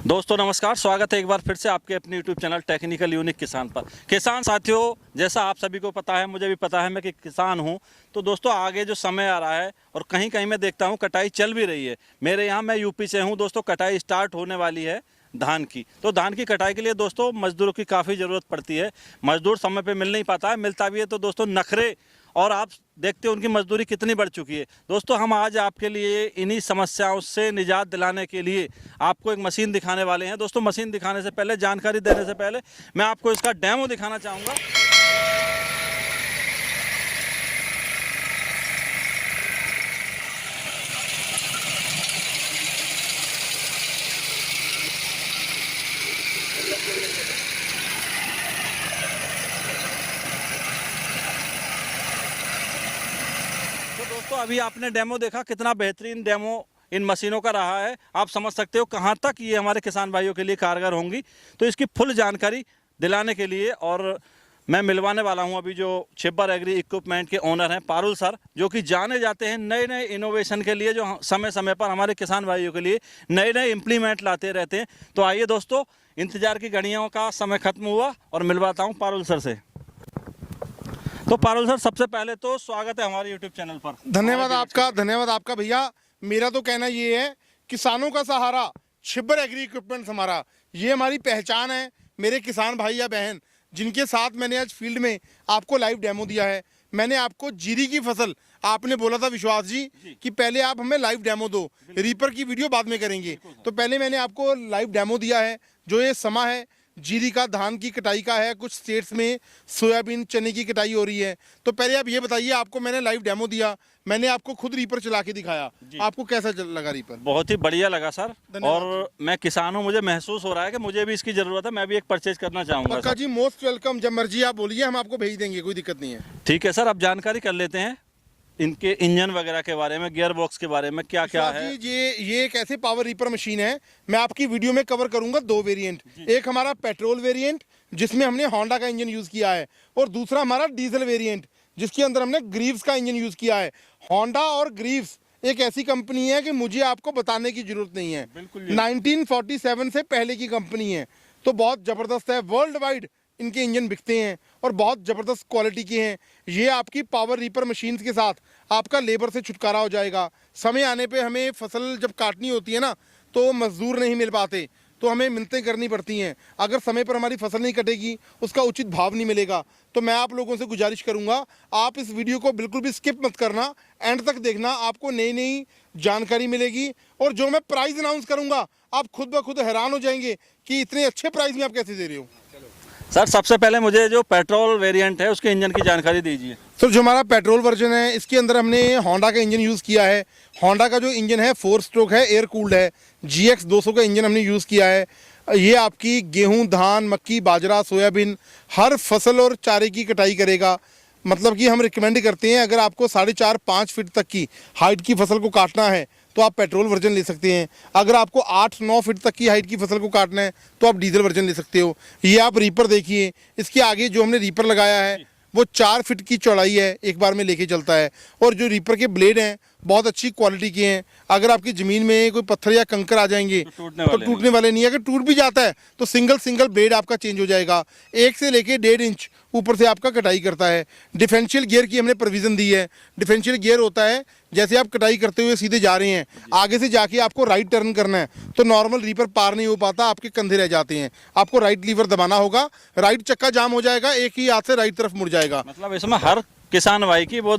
दोस्तों नमस्कार, स्वागत है एक बार फिर से आपके अपने YouTube चैनल टेक्निकल यूनिक किसान पर। किसान साथियों, जैसा आप सभी को पता है, मुझे भी पता है, मैं कि किसान हूं। तो दोस्तों आगे जो समय आ रहा है और कहीं कहीं मैं देखता हूं कटाई चल भी रही है। मेरे यहाँ, मैं यूपी से हूं दोस्तों, कटाई स्टार्ट होने वाली है धान की। तो धान की कटाई के लिए दोस्तों मजदूरों की काफ़ी ज़रूरत पड़ती है। मजदूर समय पे मिल नहीं पाता है, मिलता भी है तो दोस्तों नखरे, और आप देखते हो उनकी मजदूरी कितनी बढ़ चुकी है। दोस्तों हम आज आपके लिए इन्हीं समस्याओं से निजात दिलाने के लिए आपको एक मशीन दिखाने वाले हैं। दोस्तों मशीन दिखाने से पहले, जानकारी देने से पहले, मैं आपको इसका डेमो दिखाना चाहूँगा। तो दोस्तों अभी आपने डेमो देखा, कितना बेहतरीन डेमो इन मशीनों का रहा है। आप समझ सकते हो कहाँ तक ये हमारे किसान भाइयों के लिए कारगर होंगी। तो इसकी फुल जानकारी दिलाने के लिए और मैं मिलवाने वाला हूं अभी जो छिब्बर एग्री इक्विपमेंट के ओनर हैं पारुल सर, जो कि जाने जाते हैं नए नए इनोवेशन के लिए, जो समय समय पर हमारे किसान भाइयों के लिए नए नए इम्प्लीमेंट लाते रहते हैं। तो आइए दोस्तों, इंतजार की घड़ियों का समय खत्म हुआ और मिलवाता हूँ पारुल सर से। तो पारुल सर, सबसे पहले तो स्वागत है हमारे यूट्यूब चैनल पर। धन्यवाद आपका भैया। मेरा तो कहना ये है, किसानों का सहारा छिब्बर एग्री इक्विपमेंट्स हमारा, ये हमारी पहचान है। मेरे किसान भाई या बहन जिनके साथ मैंने आज फील्ड में आपको लाइव डेमो दिया है, मैंने आपको जीरी की फसल, आपने बोला था विश्वास जी कि पहले आप हमें लाइव डेमो दो, रीपर की वीडियो बाद में करेंगे। तो पहले मैंने आपको लाइव डेमो दिया है। जो ये समा है जीरी का, धान की कटाई का है, कुछ स्टेट्स में सोयाबीन, चने की कटाई हो रही है। तो पहले आप ये बताइए, आपको मैंने लाइव डेमो दिया, मैंने आपको खुद रीपर चला के दिखाया, आपको कैसा लगा रीपर? बहुत ही बढ़िया लगा सर, और मैं किसान हूं, मुझे महसूस हो रहा है कि मुझे भी इसकी जरूरत है। मैं भी एक परचेज करना चाहूंगा। पक्का जी, मोस्ट वेलकम। जब मर्जी आप बोलिए, हम आपको भेज देंगे, कोई दिक्कत नहीं है। ठीक है सर, अब जानकारी कर लेते हैं इनके इंजन वगैरह के बारे में, गियर बॉक्स के बारे में, क्या क्या है। ये एक ऐसे पावर रीपर मशीन है, मैं आपकी वीडियो में कवर करूंगा दो वेरिएंट। एक हमारा पेट्रोल वेरिएंट जिसमें हमने होंडा का इंजन यूज किया है, और दूसरा हमारा डीजल वेरिएंट जिसके अंदर हमने ग्रीव्स का इंजन यूज किया है। होंडा और ग्रीव्स एक ऐसी कंपनी है कि मुझे आपको बताने की जरूरत नहीं है, 1947 से पहले की कंपनी है। तो बहुत जबरदस्त है, वर्ल्ड वाइड इनके इंजन बिकते हैं और बहुत ज़बरदस्त क्वालिटी के हैं। ये आपकी पावर रीपर मशीन्स के साथ आपका लेबर से छुटकारा हो जाएगा। समय आने पे हमें फसल जब काटनी होती है ना, तो मजदूर नहीं मिल पाते, तो हमें मिन्नतें करनी पड़ती हैं। अगर समय पर हमारी फसल नहीं कटेगी, उसका उचित भाव नहीं मिलेगा। तो मैं आप लोगों से गुजारिश करूंगा, आप इस वीडियो को बिल्कुल भी स्किप मत करना, एंड तक देखना, आपको नई नई जानकारी मिलेगी। और जो मैं प्राइस अनाउंस करूंगा, आप खुद ब खुद हैरान हो जाएंगे कि इतने अच्छे प्राइस में आप कैसे दे रहे हो। सर सबसे पहले मुझे जो पेट्रोल वेरिएंट है उसके इंजन की जानकारी दीजिए। सर जो हमारा पेट्रोल वर्जन है, इसके अंदर हमने होंडा का इंजन यूज़ किया है। होंडा का जो इंजन है 4 स्ट्रोक है, एयर कूल्ड है। GX 200 का इंजन हमने यूज़ किया है। ये आपकी गेहूं, धान, मक्की, बाजरा, सोयाबीन, हर फसल और चारे की कटाई करेगा। मतलब कि हम रिकमेंड करते हैं, अगर आपको 4.5-5 फीट तक की हाइट की फसल को काटना है तो आप पेट्रोल वर्जन ले सकते हैं। अगर आपको 8-9 फीट तक की हाइट की फसल को काटना है तो आप डीजल वर्जन ले सकते हो। ये आप रीपर देखिए, इसके आगे जो हमने रीपर लगाया है वो 4 फीट की चौड़ाई है, एक बार में लेके चलता है। और जो रीपर के ब्लेड हैं बहुत अच्छी क्वालिटी के हैं। अगर आपकी ज़मीन में कोई पत्थर या कंकर आ जाएंगे तो टूटने वाले नहीं है। अगर टूट भी जाता है तो सिंगल ब्लेड आपका चेंज हो जाएगा। 1 से लेके 1.5 इंच ऊपर से आपका कटाई करता है। डिफरेंशियल गियर की हमने प्रोविज़न दी है। डिफरेंशियल गियर होता है, जैसे आप कटाई करते हुए सीधे जा रहे हैं, आगे से जाके आपको राइट टर्न करना है तो नॉर्मल रीपर पार नहीं हो पाता, आपके कंधे रह जाते हैं। आपको राइट लीवर दबाना होगा, राइट चक्का जाम हो जाएगा, एक ही हाथ से राइट तरफ मुड़ जाएगा। मतलब इसमें हर किसान भाई की वो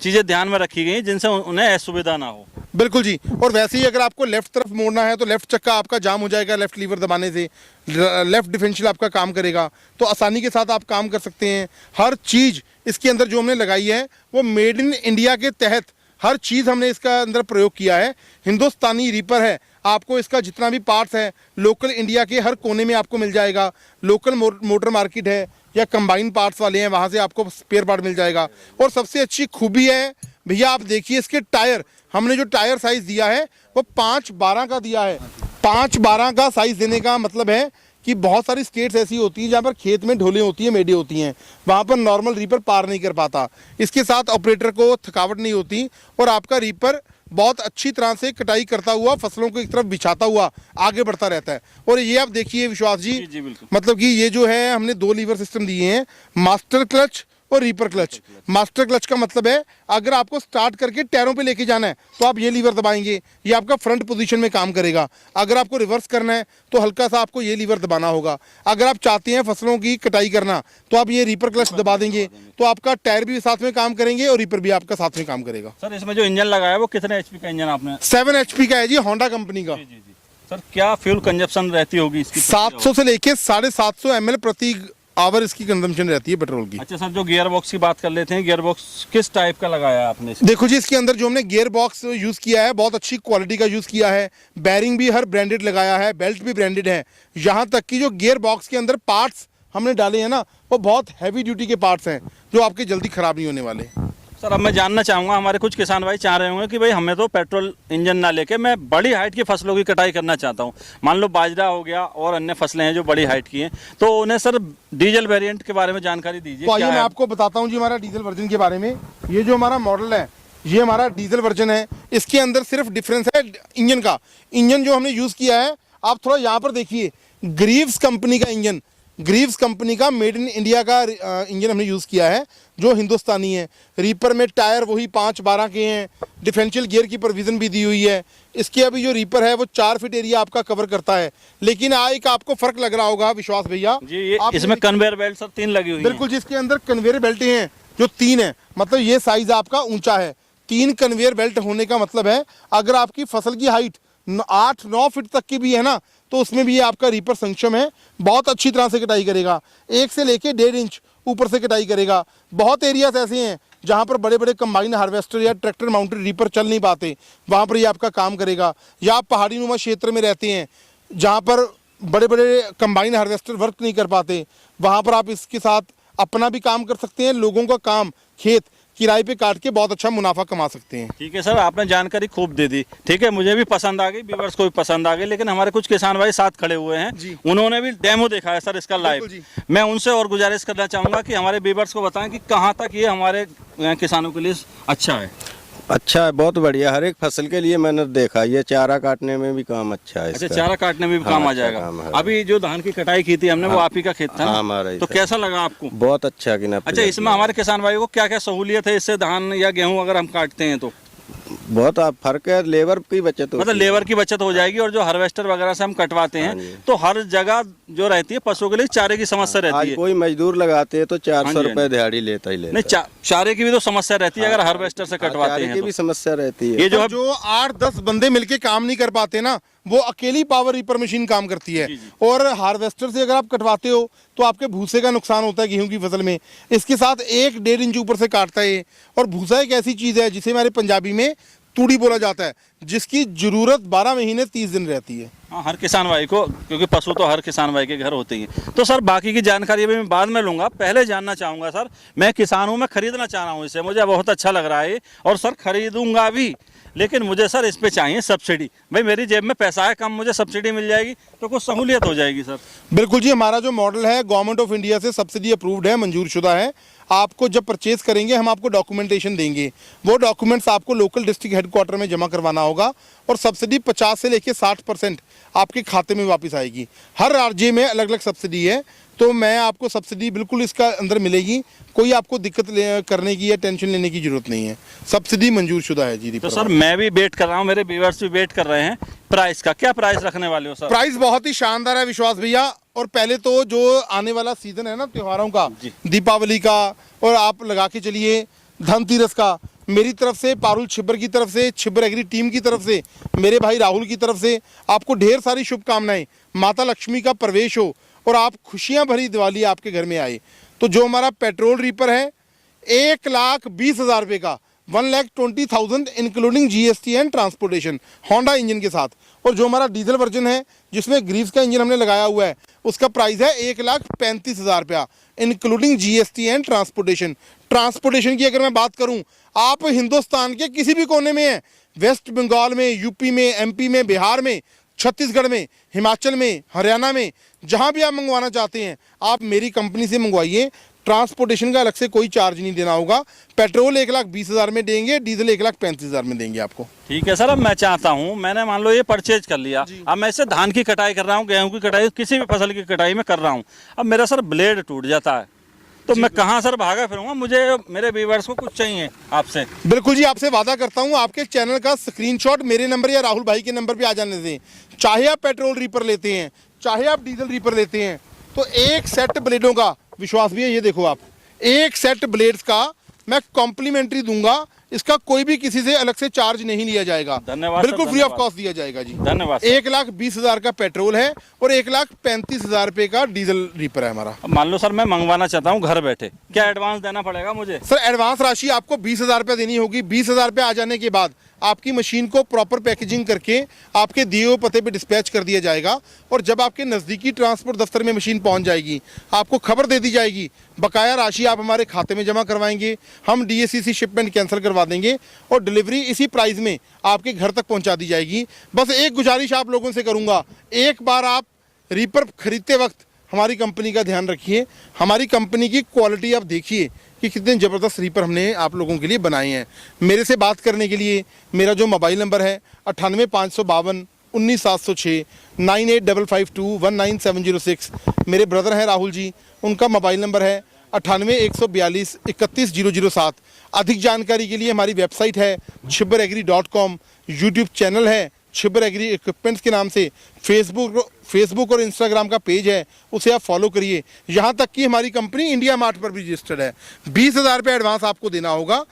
चीज़ें ध्यान में रखी गई जिनसे उन्हें असुविधा ना हो। बिल्कुल जी। और वैसे ही अगर आपको लेफ्ट तरफ मोड़ना है तो लेफ्ट चक्का आपका जाम हो जाएगा, लेफ्ट लीवर दबाने से लेफ्ट डिफरेंशियल आपका काम करेगा, तो आसानी के साथ आप काम कर सकते हैं। हर चीज़ इसके अंदर जो हमने लगाई है वो मेड इन इंडिया के तहत हर चीज़ हमने इसका अंदर प्रयोग किया है। हिंदुस्तानी रीपर है, आपको इसका जितना भी पार्ट्स है लोकल इंडिया के हर कोने में आपको मिल जाएगा। लोकल मोटर मार्केट है या कंबाइन पार्ट्स वाले हैं, वहाँ से आपको स्पेयर पार्ट मिल जाएगा। और सबसे अच्छी खूबी है भैया, आप देखिए इसके टायर, हमने जो टायर साइज़ दिया है वो 5/12 का दिया है। 5/12 का साइज़ देने का मतलब है कि बहुत सारी स्टेट्स ऐसी होती हैं जहाँ पर खेत में ढोलें होती हैं, मेढे होती हैं, वहाँ पर नॉर्मल रीपर पार नहीं कर पाता। इसके साथ ऑपरेटर को थकावट नहीं होती और आपका रीपर बहुत अच्छी तरह से कटाई करता हुआ फसलों को एक तरफ बिछाता हुआ आगे बढ़ता रहता है। और ये आप देखिए विश्वास जी, जी बिल्कुल। मतलब कि ये जो है हमने 2 लीवर सिस्टम दिए हैं, मास्टर क्लच और रीपर क्लच। मास्टर क्लच का मतलब है अगर आपको स्टार्ट करके टायरों पे लेके जाना है तो आप ये लीवर दबाएंगे, ये आपका फ्रंट पोजीशन में काम करेगा। अगर आपको रिवर्स करना है तो हल्का सा आपको ये लीवर दबाना होगा। अगर आप चाहते हैं फसलों की कटाई करना तो आप ये रीपर क्लच दबा देंगे तो आपका टायर भी साथ में काम करेंगे और रीपर भी आपका साथ में काम करेगा। सर इसमें जो इंजन लगाया है वो कितने एचपी का इंजन आपने? 7 HP का है जी, होंडा कंपनी का। जी जी जी। सर क्या फ्यूल कंजप्शन रहती होगी इसकी? 700 से लेके 750 ml प्रति आवर इसकी कंजम्पशन रहती है पेट्रोल की। अच्छा सर, जो गियर बॉक्स की बात कर लेते हैं, गियर बॉक्स किस टाइप का लगाया है आपने इसमें? देखो जी, इसके अंदर जो हमने गियर बॉक्स यूज़ किया है बहुत अच्छी क्वालिटी का यूज़ किया है। बैरिंग भी हर ब्रांडेड लगाया है, बेल्ट भी ब्रांडेड है। यहाँ तक कि जो गियर बॉक्स के अंदर पार्ट्स हमने डाले हैं ना, वो बहुत हैवी ड्यूटी के पार्ट्स हैं जो आपके जल्दी ख़राब नहीं होने वाले। सर अब मैं जानना चाहूँगा, हमारे कुछ किसान भाई चाह रहे होंगे कि भाई हमें तो पेट्रोल इंजन ना लेके मैं बड़ी हाइट की फसलों की कटाई करना चाहता हूँ। मान लो बाजरा हो गया और अन्य फसलें हैं जो बड़ी हाइट की हैं, तो उन्हें सर डीजल वेरिएंट के बारे में जानकारी दीजिए। तो आइए मैं आपको बताता हूँ जी हमारा डीजल वर्जन के बारे में। ये जो हमारा मॉडल है ये हमारा डीजल वर्जन है। इसके अंदर सिर्फ डिफरेंस है इंजन का। इंजन जो हमने यूज़ किया है, आप थोड़ा यहाँ पर देखिए, ग्रीव्स कंपनी का इंजन, ग्रीव्स कंपनी का मेड इन इंडिया का इंजन हमने यूज़ किया है जो हिंदुस्तानी है। रीपर में टायर वही 5-12 के हैं। डिफरेंशियल गियर की प्रोविज़न भी दी हुई है। इसके अभी जो रीपर है वो 4 फीट एरिया आपका कवर करता है। लेकिन एक आपको फ़र्क लग रहा होगा विश्वास भैया जी, ये इसमें कन्वेयर बेल्ट सर 3 लगी हुई हैं। बिल्कुल जी, इसके अंदर कन्वेयर बेल्ट हैं जो 3 है, मतलब ये साइज़ आपका ऊंचा है। 3 कन्वेयर बेल्ट होने का मतलब है अगर आपकी फसल की हाइट 8-9 फीट तक की भी है ना, तो उसमें भी ये आपका रीपर सक्षम है, बहुत अच्छी तरह से कटाई करेगा। 1 से लेके 1.5 इंच ऊपर से कटाई करेगा। बहुत एरियाज ऐसे हैं जहाँ पर बड़े बड़े कंबाइन हार्वेस्टर या ट्रैक्टर माउंटेड रीपर चल नहीं पाते, वहाँ पर ये आपका काम करेगा। या आप पहाड़ी नुमा क्षेत्र में रहते हैं जहाँ पर बड़े बड़े कंबाइन हार्वेस्टर वर्क नहीं कर पाते, वहाँ पर आप इसके साथ अपना भी काम कर सकते हैं, लोगों का काम खेत किराए पे काट के बहुत अच्छा मुनाफा कमा सकते हैं। ठीक है सर, आपने जानकारी खूब दे दी। ठीक है, मुझे भी पसंद आ गई, व्यूअर्स को भी पसंद आ गई, लेकिन हमारे कुछ किसान भाई साथ खड़े हुए हैं, उन्होंने भी डेमो देखा है सर इसका लाइव। मैं उनसे और गुजारिश करना चाहूँगा कि हमारे व्यूअर्स को बताएं कि कहाँ तक ये हमारे किसानों के लिए अच्छा है। अच्छा है, बहुत बढ़िया। हर एक फसल के लिए मैंने देखा, ये चारा काटने में भी काम अच्छा है। अच्छा, चारा काटने में भी काम आ जाएगा। अभी जो धान की कटाई की थी हमने, वो आप ही का खेत था ना? हमारा ही तो था। कैसा लगा आपको? बहुत अच्छा कि ना। अच्छा, इसमें हमारे किसान भाई को क्या क्या सहूलियत है इससे, धान या गेहूं अगर हम काटते हैं तो? बहुत फर्क है, लेबर की बचत होती मतलब है। लेबर की बचत हो जाएगी, और जो हार्वेस्टर वगैरह से हम कटवाते हैं तो हर जगह जो रहती है पशुओं के लिए चारे की समस्या रहती आज है। कोई मजदूर लगाते हैं तो 400 हाँ जी, रुपए दिहाड़ी लेता ही लेता नहीं, चारे की भी तो समस्या रहती है अगर हार्वेस्टर से कटवाते चारे हैं की तो। भी समस्या रहती है। ये जो है जो 8-10 बंदे मिलके काम नहीं कर पाते ना, वो अकेली पावर रीपर मशीन काम करती है। और हार्वेस्टर से अगर आप कटवाते हो तो आपके भूसे का नुकसान होता है गेहूं की फसल में। इसके साथ 1-1.5 इंच ऊपर से काटता है। और भूसा एक ऐसी चीज़ है जिसे हमारे पंजाबी में तूड़ी बोला जाता है, जिसकी जरूरत 12 महीने 30 दिन रहती है। हाँ, हर किसान भाई को, क्योंकि पशु तो हर किसान भाई के घर होते ही हैं। तो सर बाकी की जानकारी अभी मैं बाद में लूँगा, पहले जानना चाहूँगा सर, मैं किसान हूँ, मैं खरीदना चाह रहा हूँ इसे, मुझे बहुत अच्छा लग रहा है और सर खरीदूंगा भी, लेकिन मुझे सर इस पे चाहिए सब्सिडी। भाई मेरी जेब में पैसा है कम, मुझे सब्सिडी मिल जाएगी तो कुछ सहूलियत हो जाएगी सर। बिल्कुल जी, हमारा जो मॉडल है गवर्नमेंट ऑफ इंडिया से सब्सिडी अप्रूव्ड है, मंजूर शुदा है। आपको जब परचेज करेंगे हम आपको डॉक्यूमेंटेशन देंगे, वो डॉक्यूमेंट्स आपको लोकल डिस्ट्रिक्ट हेडक्वार्टर में जमा करवाना होगा और सब्सिडी 50 से लेकर 60% आपके खाते में वापस आएगी। हर राज्य में अलग अलग सब्सिडी है, तो मैं आपको सब्सिडी बिल्कुल इसका अंदर मिलेगी, कोई आपको दिक्कत करने की या टेंशन लेने की जरूरत नहीं है, सब्सिडी मंजूर शुदा है जी। तो सर मैं भी वेट कर रहा हूँ, मेरे व्यूअर्स भी वेट कर रहे हैं। प्राइस का क्या प्राइस रखने वाले हो सर? प्राइस बहुत ही शानदार है विश्वास भैया। और पहले तो जो आने वाला सीजन है ना त्योहारों का, दीपावली का, और आप लगा के चलिए धनतेरस का, मेरी तरफ से, पारुल छिब्बर की तरफ से, छिब्बर एग्री टीम की तरफ से, मेरे भाई राहुल की तरफ से आपको ढेर सारी शुभकामनाएं। माता लक्ष्मी का प्रवेश हो और आप खुशियां भरी दिवाली आपके घर में आए। तो जो हमारा पेट्रोल रीपर है 1,20,000 रुपये का, 1,20,000 including GST and transportation, Honda engine के साथ। और जो हमारा डीजल वर्जन है जिसमें ग्रीव्स का इंजन हमने लगाया हुआ है, उसका प्राइस है 1,35,000 रुपया including GST and transportation. Transportation की अगर मैं बात करूं, आप हिंदुस्तान के किसी भी कोने में हैं, वेस्ट बंगाल में, यूपी में, MP में, बिहार में, छत्तीसगढ़ में, हिमाचल में, हरियाणा में, जहां भी आप मंगवाना चाहते हैं आप मेरी कंपनी से मंगवाइए। ट्रांसपोर्टेशन का अलग से कोई चार्ज नहीं देना होगा। पेट्रोल 1,20,000 में देंगे, डीजल 1,35,000 में देंगे आपको। ठीक है सर, अब मैं चाहता हूँ, मैंने मान लो ये परचेज कर लिया, अब मैं इसे धान की कटाई कर रहा हूँ, गेहूं की कटाई, किसी भी फसल की कटाई में कर रहा हूँ, अब मेरा सर ब्लेड टूट जाता है, तो मैं कहाँ सर भागा फिरूंगा? मुझे मेरे व्यूअर्स को कुछ चाहिए आपसे। बिल्कुल जी, आपसे वादा करता हूँ आपके चैनल का स्क्रीनशॉट मेरे नंबर या राहुल भाई के नंबर पे आ जाने दें। चाहे आप पेट्रोल रीपर लेते हैं, चाहे आप डीजल रीपर लेते हैं, तो एक सेट ब्लेडों का विश्वास भी है, ये देखो आप, एक सेट ब्लेड्स का मैं कॉम्प्लीमेंट्री दूंगा। इसका कोई भी किसी से अलग से चार्ज नहीं लिया जाएगा, धन्यवाद, बिल्कुल फ्री ऑफ धन्यवाद। कॉस्ट दिया जाएगा जी। धन्यवाद। 1,20,000 का पेट्रोल है और 1,35,000 रुपए का डीजल रीपर है हमारा। अब मान लो सर मैं मंगवाना चाहता हूँ घर बैठे, क्या एडवांस देना पड़ेगा मुझे? सर एडवांस राशि आपको 20,000 रुपये देनी होगी। 20,000 रुपये आ जाने के बाद आपकी मशीन को प्रॉपर पैकेजिंग करके आपके दिए हुए पते पे डिस्पैच कर दिया जाएगा, और जब आपके नज़दीकी ट्रांसपोर्ट दफ्तर में मशीन पहुंच जाएगी, आपको खबर दे दी जाएगी, बकाया राशि आप हमारे खाते में जमा करवाएंगे, हम DACC शिपमेंट कैंसिल करवा देंगे और डिलीवरी इसी प्राइस में आपके घर तक पहुंचा दी जाएगी। बस एक गुजारिश आप लोगों से करूंगा, एक बार आप रीपर खरीदते वक्त हमारी कंपनी का ध्यान रखिए, हमारी कंपनी की क्वालिटी आप देखिए कि कितने ज़बरदस्त रीपर हमने आप लोगों के लिए बनाए हैं। मेरे से बात करने के लिए मेरा जो मोबाइल नंबर है 98,552 19,706 98,552 मेरे ब्रदर हैं राहुल जी, उनका मोबाइल नंबर है 98,142 31,007। अधिक जानकारी के लिए हमारी वेबसाइट है chibbaragri.com, यूट्यूब चैनल है छिब्बर एग्री इक्विपमेंट्स के नाम से, फेसबुक और इंस्टाग्राम का पेज है, उसे आप फॉलो करिए। यहाँ तक कि हमारी कंपनी इंडिया मार्ट पर भी रजिस्टर्ड है। 20,000 रुपये एडवांस आपको देना होगा।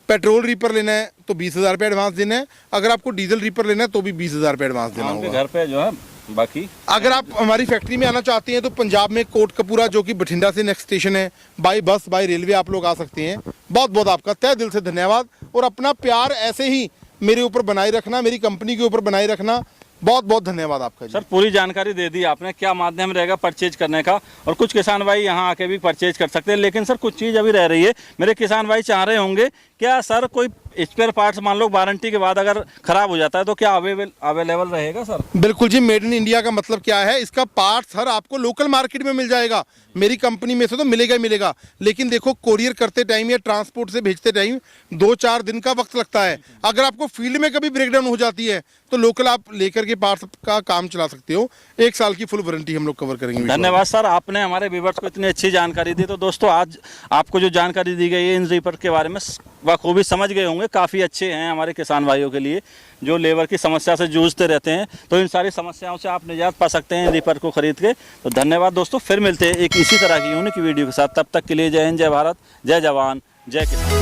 पेट्रोल रीपर लेना है तो 20,000 रुपये एडवांस देना है, अगर आपको डीजल रीपर लेना है तो भी 20,000 रुपये एडवांस देना उनके होगा। घर पे जो है बाकी, अगर आप हमारी फैक्ट्री में आना चाहते हैं तो पंजाब में कोटकपूरा, जो कि बठिंडा से नेक्स्ट स्टेशन है, बाई बस बाई रेलवे आप लोग आ सकते हैं। बहुत बहुत आपका तहे दिल से धन्यवाद, और अपना प्यार ऐसे ही मेरे ऊपर बनाए रखना, मेरी कंपनी के ऊपर बनाए रखना। बहुत बहुत धन्यवाद आपका जी। सर पूरी जानकारी दे दी आपने, क्या माध्यम रहेगा परचेज करने का, और कुछ किसान भाई यहाँ आके भी परचेज कर सकते हैं। लेकिन सर कुछ चीज़ अभी रह रही है, मेरे किसान भाई चाह रहे होंगे, क्या सर कोई स्पेयर पार्ट्स मान लो वारंटी के बाद अगर खराब हो जाता है तो क्या अवेलेबल रहेगा सर? बिल्कुल जी, मेड इन इंडिया का मतलब क्या है, इसका पार्ट सर आपको लोकल मार्केट में मिल जाएगा। मेरी कंपनी में से तो मिलेगा ही मिलेगा, लेकिन देखो कोरियर करते टाइम या ट्रांसपोर्ट से भेजते टाइम 2-4 दिन का वक्त लगता है। अगर आपको फील्ड में कभी ब्रेकडाउन हो जाती है तो लोकल आप लेकर के पार्ट्स का काम चला सकते हो। 1 साल की फुल वारंटी हम लोग कवर करेंगे। धन्यवाद सर, आपने हमारे व्यूअर्स को इतनी अच्छी जानकारी दी। तो दोस्तों आज आपको जो जानकारी दी गई है इन रीपर के बारे में बखूबी समझ गए होंगे। काफ़ी अच्छे हैं हमारे किसान भाइयों के लिए जो लेबर की समस्या से जूझते रहते हैं, तो इन सारी समस्याओं से आप निजात पा सकते हैं रीपर को खरीद के। तो धन्यवाद दोस्तों, फिर मिलते हैं एक इसी तरह की यूनिक वीडियो के साथ। तब तक के लिए जय हिंद, जय भारत, जय जवान, जय किसान।